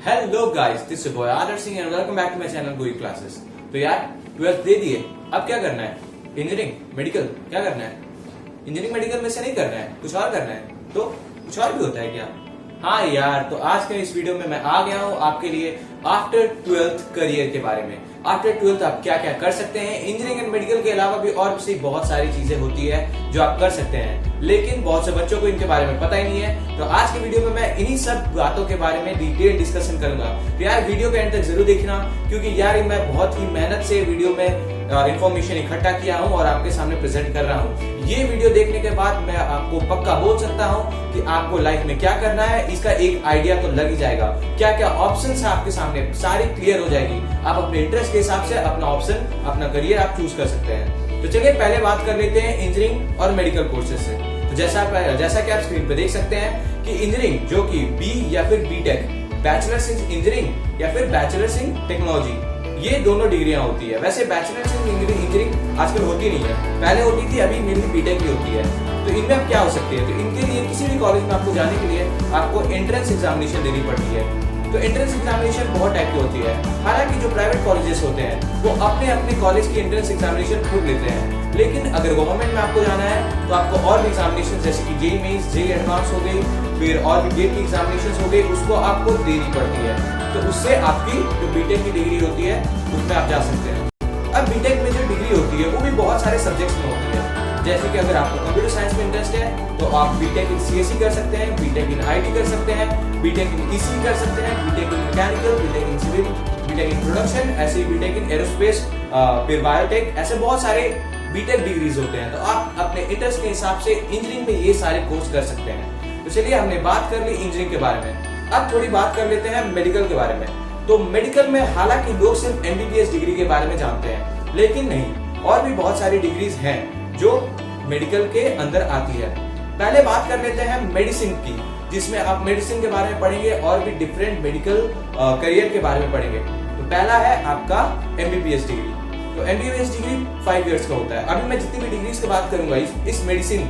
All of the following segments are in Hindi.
Hello guys, this is boy Adarsh Singh and welcome back to my channel गोई क्लासेस। तो यार 12th दे दिए, अब क्या करना है? इंजीनियरिंग मेडिकल क्या करना है? इंजीनियरिंग मेडिकल में से नहीं करना है, कुछ और करना है। तो कुछ और भी होता है क्या? हाँ यार, तो आज के इस वीडियो में मैं आ गया हूँ आपके लिए आफ्टर 12th करियर के बारे में। आफ्टर 12th आप क्या क्या कर सकते हैं। इंजीनियरिंग एंड मेडिकल के अलावा भी और भी बहुत सारी चीजें होती है जो आप कर सकते हैं, लेकिन बहुत से बच्चों को इनके बारे में पता ही नहीं है। तो आज के वीडियो में मैं इन्हीं सब बातों के बारे में डिटेल डिस्कशन करूंगा। तो यार वीडियो के एंड तक जरूर देखना, क्योंकि यार मैं बहुत ही मेहनत से वीडियो में इंफॉर्मेशन इकट्ठा किया हूं और आपके सामने प्रेजेंट कर रहा हूं। ये वीडियो देखने के बाद मैं आपको पक्का बोल सकता हूं कि आपको लाइफ में क्या करना है, इसका एक आइडिया तो लग ही जाएगा। क्या क्या ऑप्शंस है आपके सामने, सारी क्लियर हो जाएगी। आप अपने इंटरेस्ट के हिसाब से अपना ऑप्शन, अपना करियर आप चूज कर सकते हैं। तो चलिए पहले बात कर लेते हैं इंजीनियरिंग और मेडिकल कोर्सेज से। तो जैसा कि आप स्क्रीन पे देख सकते हैं कि इंजीनियरिंग जो कि बी या फिर बीटेक, बैचलर्स इन इंजीनियरिंग या फिर बैचलर्स इन टेक्नोलॉजी, ये दोनों डिग्रियां होती है। वैसे बैचलर्स इन इंजीनियरिंग आजकल होती नहीं है, पहले होती थी, अभी मेनली बीटेक ही होती है। तो इनमें अब क्या हो सकती है? तो इनके लिए किसी भी कॉलेज में आपको जाने के लिए आपको एंट्रेंस एग्जामिनेशन देनी पड़ती है। तो एंट्रेंस एग्जामिनेशन बहुत टाइप की होती है। हालांकि जो प्राइवेट कॉलेजेस होते हैं वो अपने अपने कॉलेज की एंट्रेंस एग्जामिनेशन खुद लेते हैं, लेकिन अगर गवर्नमेंट में आपको जाना है तो आपको और भी एग्जामिनेशन जैसे कि जेईई मेंस, जेईई एडवांस हो गई, फिर और भी गेट की एग्जामिनेशन हो गई, उसको आपको देनी पड़ती है। तो उससे आपकी जो बीटेक की डिग्री होती है उसमें आप जा सकते हैं। अब बीटेक में जो डिग्री होती है वो भी बहुत सारे सब्जेक्ट्स में होती है। जैसे कि अगर आपको कंप्यूटर साइंस में इंटरेस्ट है तो आप बीटेक इन सीएसई कर सकते हैं, बीटेक इन आईटी कर सकते हैं, बीटेक इन ईसी कर सकते हैं, BTech in mechanical, BTech in civil, BTech in production, ऐसे ही बीटेक इन एरोस्पेस, फिर बायोटेक, ऐसे बहुत सारे बीटेक डिग्रीज होते हैं। तो आप अपने इंटरेस्ट के हिसाब से इंजीनियरिंग में ये सारे कोर्स कर सकते हैं। तो चलिए हमने बात कर ली इंजीनियरिंग के बारे में, अब थोड़ी बात कर लेते हैं मेडिकल के बारे में। तो मेडिकल में हालांकि लोग सिर्फ एमबीबीएस डिग्री के बारे में जानते हैं, लेकिन नहीं, और भी बहुत सारी डिग्रीज हैं जो मेडिकल के अंदर आती है। पहले बात कर लेते हैं मेडिसिन की, जिसमें आप मेडिसिन के बारे में पढ़ेंगे और भी डिफरेंट मेडिकल करियर के बारे में पढ़ेंगे। तो पहला है आपका एमबीबीएस डिग्री। तो एमबीबीएस डिग्री 5 इयर्स का होता है। अभी मैं जितनी भी डिग्रीज की बात करूंगा इस मेडिसिन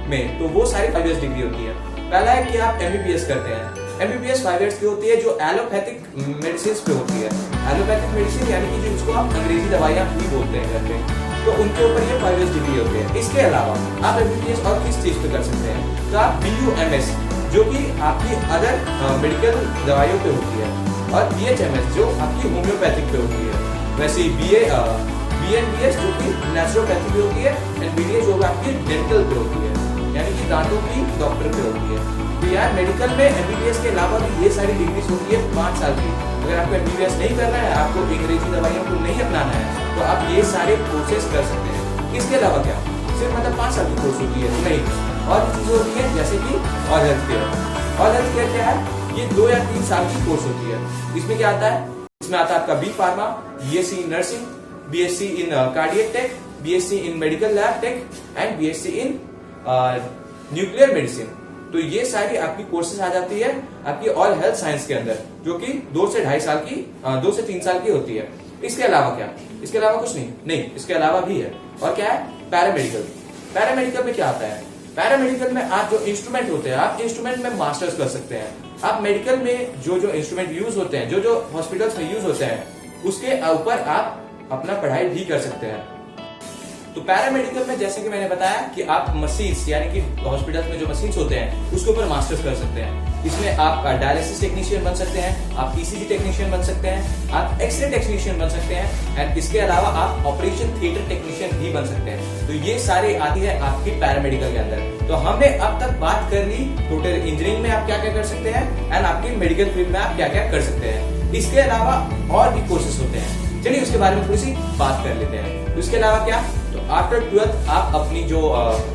में, तो वो सारी 5 इयर्स डिग्री होती है। पहला है कि आप एमबीबीएस करते हैं। एमबीबीएस 5 इयर्स की होती है, जो एलोपैथिक मेडिसिन पे होती है। एलोपैथिक मेडिसिन यानी कि जिसको आप अंग्रेजी दवाइयां भी बोलते हैं घर पे, तो उनके ऊपर ये 5 इयर्स डिग्री होती है। इसके अलावा आप एमबीबीएस और किस चीज पे कर सकते हैं? तो आप बीयूएमएस, जो कि आपकी अदर मेडिकल दवाइयों पे होती है, और बीएचएमएस जो आपकी होम्योपैथिक पे होती है। वैसे बीएनबीएस जो कि नेचुरोपैथी पे होती है, एंड बीडीएस जो आपकी डेंटल पे होती है, यानी कि दांतों की डॉक्टर पे होती है। तो यार मेडिकल में एमबीबीएस के अलावा भी ये सारी डिग्रीज होती है 5 साल की। अगर आपको एमबीबीएस नहीं करना है, आपको अंग्रेजी दवाइयों को नहीं अपनाना है, तो आप ये सारे कोर्सेज कर सकते हैं। इसके अलावा क्या सिर्फ मतलब 5 साल की कोर्स होती है? नहीं, और भी चीजें होती है, जैसे कि और हेल्थ केयर। और हेल्थ केयर क्या है? ये 2 या 3 साल की कोर्स होती है। इसमें क्या आता है? इसमें आता है आपका B pharma, BSc in nursing, BSc in cardiac tech, BSc in medical lab tech, and BSc in nuclear medicine. तो ये सारी आपकी कोर्सेज आ जाती है आपकी ऑल हेल्थ साइंस के अंदर, जो कि 2 से 2.5 साल की, 2 से 3 साल की होती है। इसके अलावा क्या? इसके अलावा कुछ नहीं, इसके अलावा भी है। और क्या है? पैरामेडिकल। पैरामेडिकल में क्या आता है? पैरामेडिकल में आप जो इंस्ट्रूमेंट होते हैं, आप इंस्ट्रूमेंट में मास्टर्स कर सकते हैं। आप मेडिकल में जो इंस्ट्रूमेंट यूज होते हैं, जो हॉस्पिटल्स में यूज होते हैं, उसके ऊपर आप अपना पढ़ाई भी कर सकते हैं। तो पैरामेडिकल में जैसे कि मैंने बताया कि आप मशीन्स, यानी कि हॉस्पिटल्स में जो मशीन्स होते हैं उसके ऊपर मास्टर्स कर सकते हैं। इसमें आप डायलिसिस टेक्नीशियन बन सकते हैं, आप ईसीजी टेक्नीशियन बन सकते हैं, आप एक्सरे टेक्नीशियन बन सकते हैं, एंड इसके अलावा आप ऑपरेशन थिएटर टेक्नीशियन भी बन सकते हैं। तो ये सारे आती है आपकी पैरामेडिकल के अंदर। तो हमने अब तक बात कर ली टोटल इंजीनियरिंग में आप क्या क्या कर सकते हैं, एंड आपकी मेडिकल फील्ड में आप क्या क्या कर सकते हैं। इसके अलावा और भी कोर्सेज होते हैं, चलिए उसके बारे में थोड़ी सी बात कर लेते हैं। इसके अलावा क्या? तो आफ्टर 12th आप अपनी जो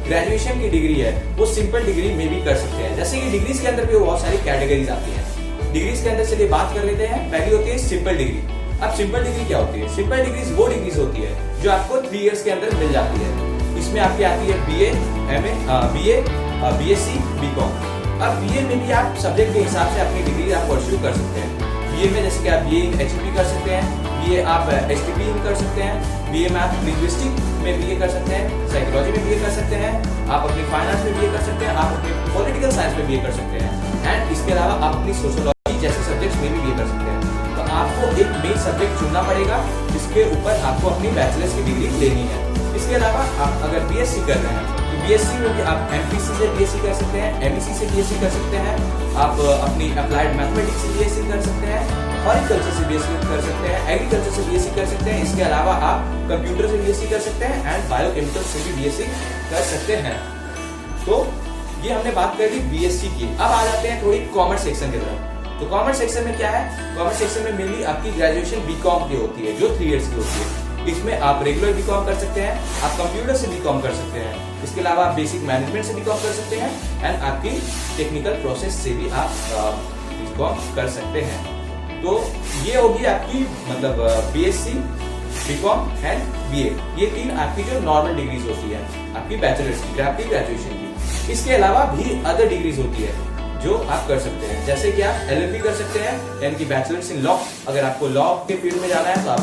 ग्रेजुएशन की डिग्री है वो सिंपल डिग्री में भी कर सकते हैं। जैसे कि डिग्रीज के अंदर भी बहुत सारी कैटेगरीज आती हैं। डिग्रीज के अंदर चलिए बात कर लेते हैं। पहली होती है सिंपल डिग्री। अब सिंपल डिग्री क्या होती है? सिंपल डिग्रीज वो डिग्रीज होती है जो आपको 3 इयर्स के अंदर मिल जाती है। इसमें आपकी आती है BA, MA, BA, BSc, BCom. अब बीए में भी आप सब्जेक्ट के हिसाब से अपनी डिग्री आप परस्यू कर सकते हैं। बीए में जैसे कि आप बीए इन एचईपी कर सकते हैं, बीए आप एसटीपी कर सकते हैं, बीए में आप लिंग्विस्टिक में बीए कर सकते हैं, साइकोलॉजी में बीए कर सकते हैं, आप अपनी फाइनेंस में बीए कर सकते हैं, आप अपनी पॉलिटिकल साइंस में बीए कर सकते हैं, एंड इसके अलावा आप अपनी सोशियोलॉजी जैसे सब्जेक्ट्स में भी BA कर सकते हैं। तो आपको एक मेन सब्जेक्ट चुनना पड़ेगा जिसके ऊपर आपको अपनी बैचलर्स की डिग्री लेनी है। इसके अलावा आप अगर BSc कर रहे हैं तो BSc में भी आप MPC से BSc कर सकते हैं, MEC से BSc कर सकते हैं, आप अपनी अप्लाइड मैथमेटिक्स से BSc कर सकते हैं, हॉर्टिकल्चर से BSc कर सकते हैं, एग्रीकल्चर से BSc कर सकते हैं। इसके अलावा आप कंप्यूटर से BSc कर सकते हैं एंड बायोकेमिकल से भी BSc कर सकते हैं। तो ये हमने बात कर ली BSc की। अब आ जाते हैं थोड़ी कॉमर्स सेक्शन की तरफ। तो कॉमर्स सेक्शन में क्या है? कॉमर्स सेक्शन में मेनली आपकी ग्रेजुएशन BCom की होती है जो 3 इयर्स की होती है। इसमें आप रेगुलर BCom कर सकते हैं, आप कंप्यूटर से BCom कर सकते हैं, इसके अलावा आप बेसिक मैनेजमेंट से BCom कर सकते हैं एंड आपकी टेक्निकल प्रोसेस से भी आप BCom कर सकते हैं। तो ये होगी आपकी मतलब BSc, BCom एंड BA, ये 3 आपकी जो नॉर्मल डिग्रीज होती है आपकी बैचलर्स की, आपकी ग्रेजुएशन की। इसके अलावा भी अदर डिग्रीज होती है जो आप कर सकते हैं, जैसे कि आप LLB कर सकते हैं यानी कि बैचलर्स इन लॉ। अगर आपको लॉ के फील्ड में जाना है तो आप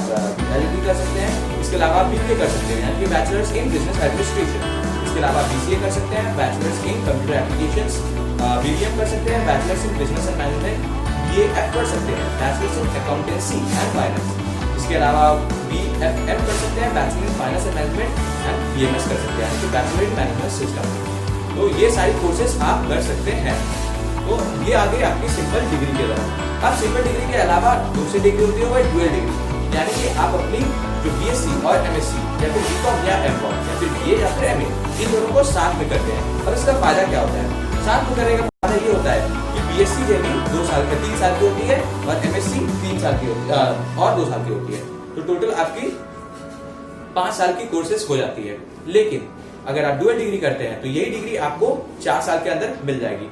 LLB कर सकते हैं। इसके अलावा आप BBA कर सकते हैं यानी कि बैचलर्स इन बिजनेस एडमिनिस्ट्रेशन। इसके अलावा BCA कर सकते हैं, bachelors in computer applications. BBM कर सकते हैं, bachelors in business and management. BAF कर सकते हैं, bachelors in accountancy and finance. इसके अलावा BFM कर सकते हैं, bachelor in finance and management and BMS कर सकते हैं यानी कि बैचलर इन मैनेजमेंट सिस्टम। तो ये सारी कोर्सेज आप कर सकते हैं। तो ये आ गई आपकी सिंपल डिग्री के तरफ। अब सिंपल डिग्री के अलावा दूसरी डिग्री होती है वो ड्यूअल डिग्री, यानी कि आप अपनी जो BSc और MSc या फिर BCom या MCom या फिर BA या फिर MA इन दोनों को साथ में करते हैं। और इसका फायदा क्या होता है? साथ में करने का फायदा ये होता है कि BSc जर्नी 3 साल की होती है और MSc 3 साल की होती है और 2 साल की होती है। तो टोटल आपकी 5 साल की कोर्सेज हो जाती है। लेकिन अगर आप डुअल डिग्री करते हैं तो यही डिग्री आपको 4 साल के अंदर मिल जाएगी।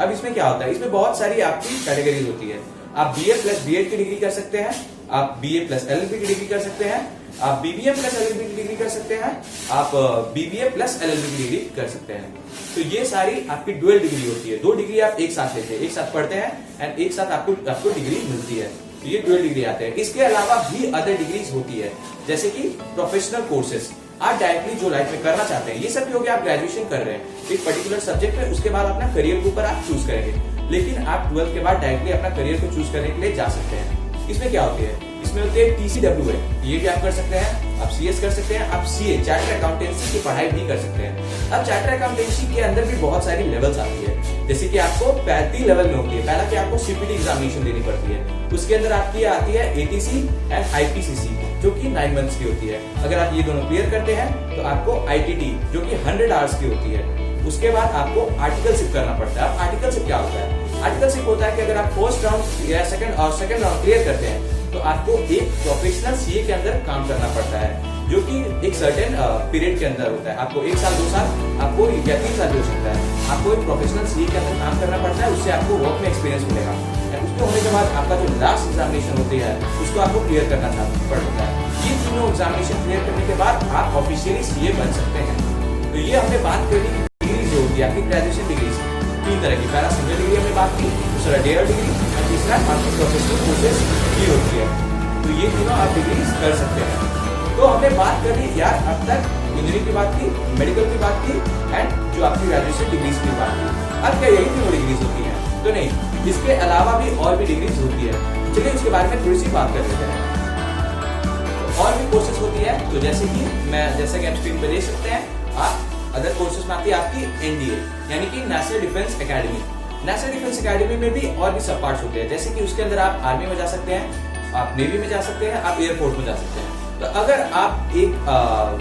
अब इसमें क्या होता है? इसमें बहुत सारी आपकी कैटेगरीज होती है। आप BA प्लस B.Ed की डिग्री कर सकते हैं, आप BA प्लस LLB की डिग्री कर सकते हैं, आप BBM प्लस LLB की डिग्री कर सकते हैं, आप BBA प्लस LLB की डिग्री कर सकते हैं। तो ये सारी आपकी डुअल डिग्री होती है। 2 डिग्री आप एक साथ लेते हैं, एक साथ पढ़ते हैं एंड एक साथ आपको डिग्री मिलती है। तो ये डुअल डिग्री आते हैं। इसके अलावा भी अदर डिग्रीज होती है जैसे कि प्रोफेशनल कोर्सेज। आप डायरेक्टली जो लाइफ में करना चाहते हैं, ये सब भी हो गया आप ग्रेजुएशन कर रहे हैं एक पर्टिकुलर सब्जेक्ट में, उसके बाद अपना करियर के ऊपर आप चूज करेंगे। लेकिन आप 12th के बाद डायरेक्टली अपना करियर को चूज करने के लिए जा सकते हैं। इसमें क्या होती है? इसमें होती है TCWA, ये भी आप कर सकते हैं, आप CS कर सकते हैं, आप CA चार्टर्ड अकाउंटेंसी की पढ़ाई भी कर सकते हैं। अब चार्टर्ड अकाउंटेंसी के अंदर भी बहुत सारी लेवल्स आती है, जैसे कि आपको 3 लेवल में होती है। पहला कि आपको CPT एग्जामिनेशन देनी पड़ती है, उसके अंदर आपकी आती है ATC एंड IPCC जो कि 9 मंथ्स की होती है। अगर आप ये दोनों क्लियर करते हैं तो आपको ITT जो कि 100 आवर्स की होती है। उसके बाद आपको आर्टिकलशिप करना पड़ता है। आर्टिकलशिप क्या होता है? आर्टिकलशिप होता है कि अगर आप फर्स्ट राउंड या सेकंड राउंड क्लियर करते हैं तो आपको एक प्रोफेशनल CA के अंदर काम करना पड़ता है जो कि एक सर्टेन पीरियड के अंदर होता है। आपको 1 साल 2 साल आपको या 3 साल भी हो सकता है। आपको एक प्रोफेशनल CA के अंदर काम करना पड़ता है, उससे आपको वर्क में एक्सपीरियंस मिलेगा। उसको होने के बाद आपका जो लास्ट एग्जामिनेशन होती है उसको आपको क्लियर करना पड़ता है। ये तीनों एग्जामिनेशन क्लियर करने के बाद आप ऑफिशियली CA बन सकते हैं। तो ये हमने बात करी डिग्री जो होती है आपकी ग्रेजुएशन डिग्री 3 तरह की। पहला सिंगल डिग्री हमने बात की, दूसरा डेयर डिग्री और तीसरा आपकी प्रोफेशनल कोर्सेज की होती है। तो ये तीनों आप डिग्री कर सकते हैं। तो हमने बात करी यार अब तक इंजीनियरिंग की बात की, मेडिकल की बात की एंड जो आपकी ग्रेजुएशन डिग्रीज की बात की। अब क्या यही तीनों डिग्रीज होती है? तो नहीं, इसके अलावा भी और भी डिग्रीज होती है। चलिए उसके बारे में थोड़ी सी बात कर लेते हैं। तो और भी कोर्सेज होती है, तो जैसे कि आप स्क्रीन पे देख सकते हैं, आप अदर कोर्सेज में आती है आपकी NDA यानी कि national defence academy. National defence academy में भी और भी सब पार्ट्स होते हैं, जैसे कि उसके अंदर आप आर्मी में जा सकते हैं, आप नेवी में जा सकते हैं, आप एयरफोर्स में जा सकते हैं। तो अगर आप एक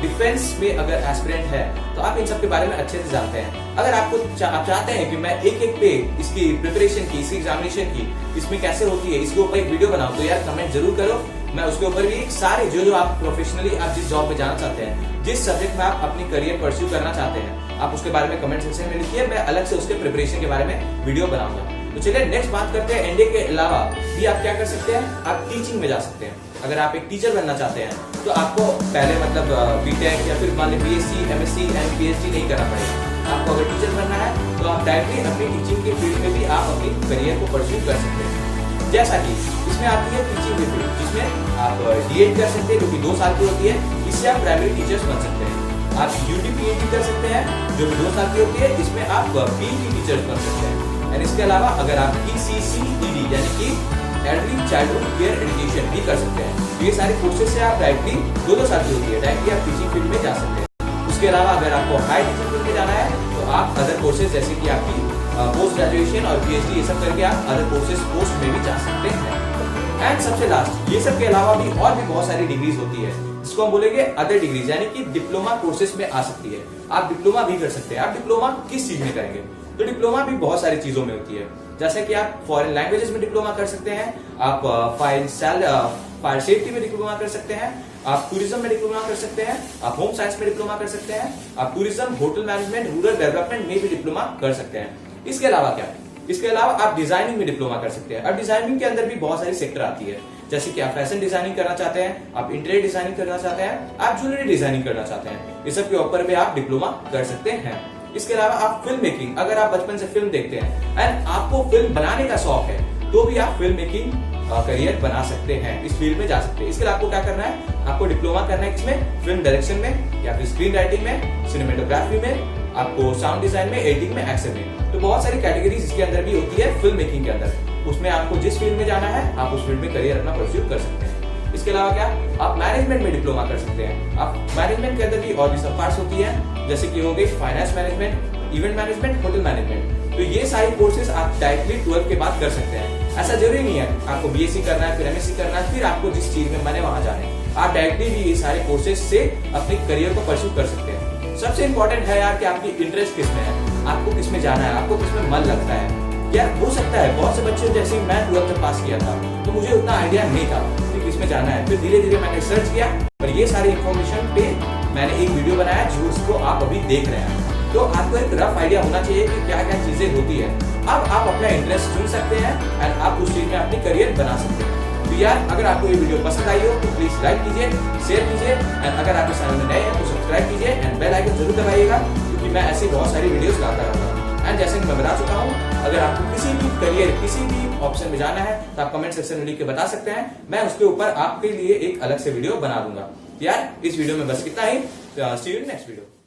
डिफेंस में अगर एस्पिरेंट है तो आप इन सब के बारे में अच्छे से जानते हैं। अगर आप चाहते हैं कि मैं एक पे इसकी प्रिपरेशन की, इसकी एग्जामिनेशन की, इसमें कैसे होती है, इसके ऊपर एक वीडियो बनाऊं, तो यार कमेंट जरूर करो। मैं उसके ऊपर भी सारे जो आप प्रोफेशनली आप जिस जॉब में जाना चाहते हैं, जिस सब्जेक्ट में आप अपनी करियर परस्यू करना चाहते हैं, आप उसके बारे में कमेंट सेक्शन में लिखिए। मैं अलग से उसके प्रिपरेशन के बारे में वीडियो बनाऊंगा। तो चलिए नेक्स्ट बात करते हैं। NDA के अलावा भी आप क्या कर सकते हैं? आप टीचिंग में जा सकते हैं। अगर आप एक टीचर बनना चाहते हैं तो आपको पहले मतलब BTech या फिर मान लीजिए BSc, MSc एंड PhD नहीं करना पड़ेगा। आपको अगर टीचर बनना है तो आप डायरेक्टली अपनी टीचिंग के फील्ड में भी आप अपनी करियर को परस्यू कर सकते हैं। जैसा कि इसमें आती है टीचिंग की फील्ड, जिसमें आप D.Ed कर सकते हैं जो कि 2 साल की होती है। इससे आप प्राइमरी टीचर्स बन सकते हैं। आप UT PhD कर सकते हैं जो कि 2 साल की होती है। इसमें आप PhD टीचर्स बन सकते हैं। एंड इसके अलावा अगर आप ECCED यानी कि अर्ली चाइल्डहुड केयर एजुकेशन भी कर सकते हैं। तो ये सारे कोर्सेज से आप डायरेक्टली 2 साल की होती है, डायरेक्टली आप टीचिंग फील्ड में जा सकते हैं। उसके अलावा अगर आपको हाई टीचिंग फील्ड में जाना है तो आप अदर कोर्सेज जैसे कि आपकी पोस्ट ग्रेजुएशन और PhD ये सब करके आप अदर कोर्सेज पोस्ट में भी जा सकते हैं। एंड सबसे लास्ट, ये सब के अलावा भी और भी बहुत सारी डिग्रीज होती है जिसको हम बोलेंगे अदर डिग्रीज, यानी कि डिप्लोमा कोर्सेज में आ सकती है। आप डिप्लोमा भी कर सकते हैं। आप डिप्लोमा किस चीज में करेंगे? तो डिप्लोमा भी बहुत सारी चीजों में होती है, जैसे कि आप फॉरेन लैंग्वेजेस में डिप्लोमा कर सकते हैं, आप फायर सेफ्टी में डिप्लोमा कर सकते हैं, आप टूरिज्म में डिप्लोमा कर सकते हैं, आप होम साइंस में डिप्लोमा कर सकते हैं, आप tourism, hotel management, rural development में भी डिप्लोमा कर सकते हैं। इसके अलावा क्या? इसके अलावा आप डिजाइनिंग में डिप्लोमा कर सकते हैं। अब डिजाइनिंग के अंदर भी बहुत सारी सेक्टर आती है, जैसे कि आप फैशन डिजाइनिंग करना चाहते हैं, आप इंटीरियर डिजाइनिंग करना चाहते हैं, आप ज्वेलरी डिजाइनिंग करना चाहते हैं, इस सब के ऊपर भी आप डिप्लोमा कर सकते हैं। इसके अलावा आप फिल्म मेकिंग, अगर आप बचपन से फिल्म देखते हैं एंड आपको फिल्म बनाने का शौक है तो भी आप फिल्म मेकिंग करियर बना सकते हैं, इस फील्ड में जा सकते हैं। इसके लिए आपको क्या करना है? आपको डिप्लोमा करना है किसमें? फिल्म डायरेक्शन में, या फिर स्क्रीन राइटिंग में, सिनेमेटोग्राफी में, आपको साउंड डिजाइन में, एडिटिंग में, एक्शन में। तो बहुत सारी कैटेगरीज इसके अंदर भी होती है फिल्म मेकिंग के अंदर। उसमें आपको जिस फील्ड में जाना है आप उस फील्ड में करियर अपना परस्यू कर सकते हैं। इसके अलावा क्या? आप मैनेजमेंट में डिप्लोमा कर सकते हैं। आप मैनेजमेंट के अंदर भी और भी सब पार्ट्स होती है, जैसे कि हो गई finance management, event management, hotel management. तो ये सारी कोर्सेज आप डायरेक्टली 12 के बाद कर सकते हैं। ऐसा जरूरी नहीं है आपको BSc करना है, फिर MSc करना है, फिर आपको जिस चीज में मन है वहां जाना है। आप डायरेक्टली भी ये सारे कोर्सेज से अपने करियर को परस्यू कर सकते हैं। सबसे इंपॉर्टेंट है यार कि आपकी इंटरेस्ट किस में है, आपको किस में जाना है, आपको किस में मन लगता है। यार हो सकता है बहुत से बच्चे, जैसे मैं 12th पास किया था तो मुझे उतना आइडिया नहीं था कि किस में जाना है। फिर धीरे धीरे मैंने सर्च किया और ये सारी इन्फॉर्मेशन पे मैंने एक वीडियो बनाया जिसको आप अभी देख रहे हैं। तो आपको एक रफ आइडिया होना चाहिए कि क्या क्या चीजें होती है। अब आप अपना इंटरेस्ट चुन सकते हैं एंड आप उस चीज में अपनी करियर बना सकते हैं। तो यार अगर आपको ये वीडियो पसंद आई हो तो प्लीज लाइक कीजिए, शेयर कीजिए एंड अगर आप इस चैनल में नए हैं तो सब्सक्राइब कीजिए एंड बेल आइकन जरूर दबाइएगा, क्योंकि मैं ऐसी बहुत सारी वीडियोस लाता रहता हूँ। एंड जैसे कि मैं बता चुका हूँ, अगर आपको किसी भी करियर, किसी भी ऑप्शन में जाना है तो आप कमेंट सेक्शन में लिख के बता सकते हैं। मैं उसके ऊपर आपके लिए एक अलग से वीडियो बना दूंगा। यार इस वीडियो में बस इतना ही। सी यू इन नेक्स्ट वीडियो।